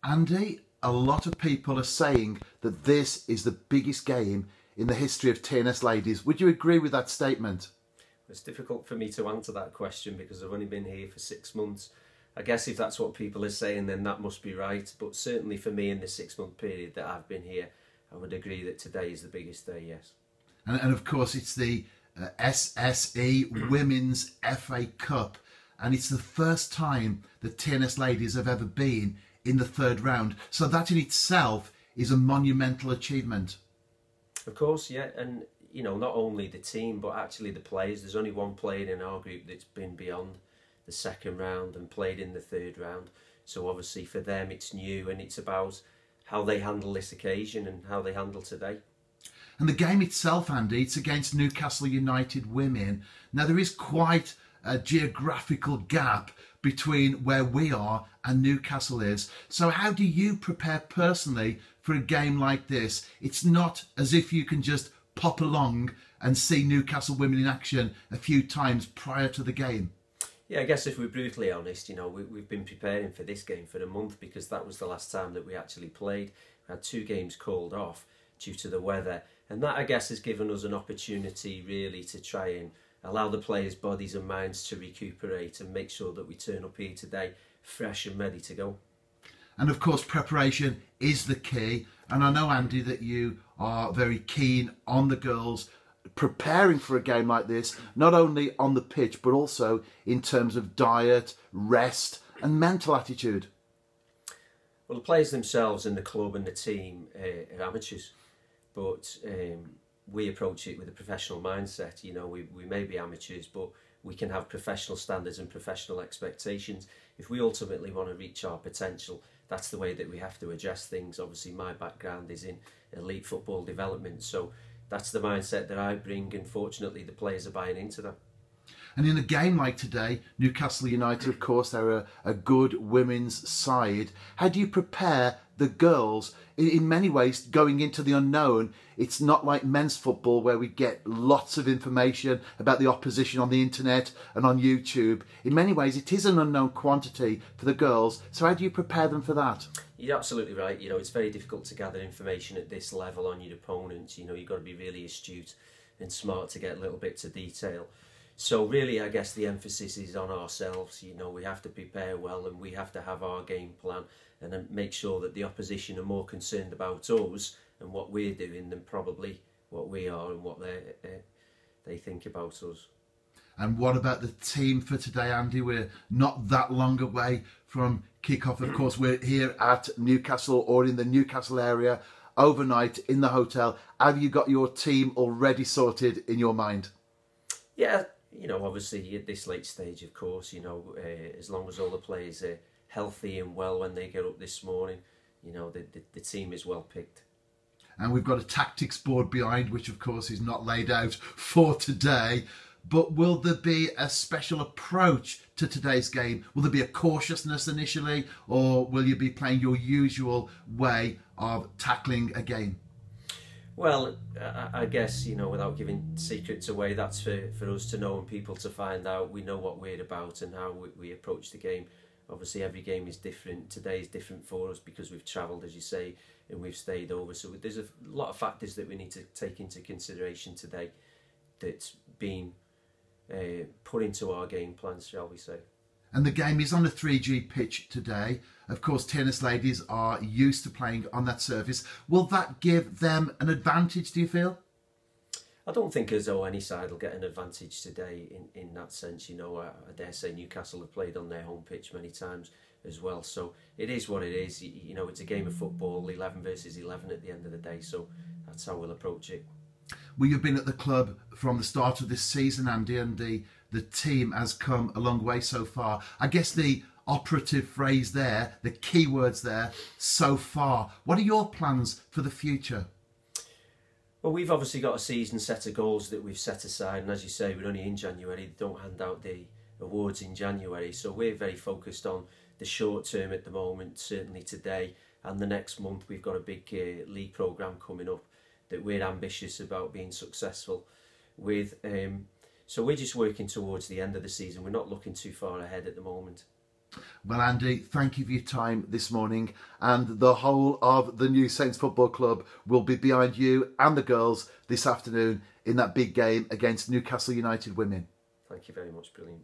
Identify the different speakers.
Speaker 1: Andy, a lot of people are saying that this is the biggest game in the history of TNS Ladies. Would you agree with that statement?
Speaker 2: It's difficult for me to answer that question because I've only been here for 6 months. I guess if that's what people are saying, then that must be right. But certainly for me in the 6-month period that I've been here, I would agree that today is the biggest day, yes.
Speaker 1: And of course it's the SSE Women's FA Cup. And it's the first time that TNS Ladies have ever been in the third round. So that in itself is a monumental achievement.
Speaker 2: Of course, yeah. And, you know, not only the team, but actually the players. There's only one player in our group that's been beyond the second round and played in the third round. So obviously for them it's new, and it's about how they handle this occasion and how they handle today.
Speaker 1: And the game itself, Andy, it's against Newcastle United Women. Now there is quite a geographical gap between where we are and Newcastle is. So how do you prepare personally for a game like this? It's not as if you can just pop along and see Newcastle Women in action a few times prior to the game.
Speaker 2: Yeah, I guess if we're brutally honest, you know, we've been preparing for this game for a month because that was the last time that we actually played. We had 2 games called off due to the weather, and that, I guess, has given us an opportunity really to try and allow the players' bodies and minds to recuperate and make sure that we turn up here today fresh and ready to go.
Speaker 1: And of course preparation is the key, and I know, Andy, that you are very keen on the girls preparing for a game like this, not only on the pitch but also in terms of diet, rest and mental attitude.
Speaker 2: Well, the players themselves and the club and the team are amateurs, but we approach it with a professional mindset. You know, we may be amateurs, but we can have professional standards and professional expectations. If we ultimately want to reach our potential, that's the way that we have to address things. Obviously my background is in elite football development, so that's the mindset that I bring, and fortunately the players are buying into that.
Speaker 1: And in a game like today, Newcastle United, of course, they're a good women's side. How do you prepare the girls? In many ways, going into the unknown, it's not like men's football where we get lots of information about the opposition on the internet and on YouTube. In many ways, it is an unknown quantity for the girls. So how do you prepare them for that?
Speaker 2: You're absolutely right. You know, it's very difficult to gather information at this level on your opponents. You know, you've got to be really astute and smart to get little bits of detail. So really, I guess the emphasis is on ourselves. You know, we have to prepare well, and we have to have our game plan and then make sure that the opposition are more concerned about us and what we're doing than probably what we are and what they think about us.
Speaker 1: And what about the team for today, Andy? We're not that long away from kick-off. Of course, we're here at Newcastle or in the Newcastle area overnight in the hotel. Have you got your team already sorted in your mind?
Speaker 2: Yeah, you know, obviously at this late stage, of course, you know, as long as all the players are healthy and well when they get up this morning, you know, the team is well picked.
Speaker 1: And we've got a tactics board behind, which of course is not laid out for today. But will there be a special approach to today's game? Will there be a cautiousness initially, or will you be playing your usual way of tackling a game?
Speaker 2: Well, I guess, you know, without giving secrets away, that's for us to know and people to find out. We know what we're about and how we approach the game. Obviously, every game is different. Today is different for us because we've travelled, as you say, and we've stayed over. So there's a lot of factors that we need to take into consideration today that's been put into our game plans, shall we say.
Speaker 1: And the game is on a 3G pitch today. Of course, tennis ladies are used to playing on that surface. Will that give them an advantage, do you feel?
Speaker 2: I don't think as though any side will get an advantage today in that sense. You know, I dare say Newcastle have played on their home pitch many times as well. So it is what it is. You know, it's a game of football, 11 versus 11 at the end of the day. So that's how we'll approach it.
Speaker 1: Well, you've been at the club from the start of this season, Andy, and the team has come a long way so far. I guess the operative phrase there, the key words there, so far. What are your plans for the future?
Speaker 2: Well, we've obviously got a season set of goals that we've set aside, and as you say, we're only in January. They don't hand out the awards in January, so we're very focused on the short term at the moment, certainly today and the next month. We've got a big league programme coming up that we're ambitious about being successful with. So we're just working towards the end of the season. We're not looking too far ahead at the moment.
Speaker 1: Well, Andy, thank you for your time this morning, and the whole of the New Saints Football Club will be behind you and the girls this afternoon in that big game against Newcastle United Women.
Speaker 2: Thank you very much, brilliant.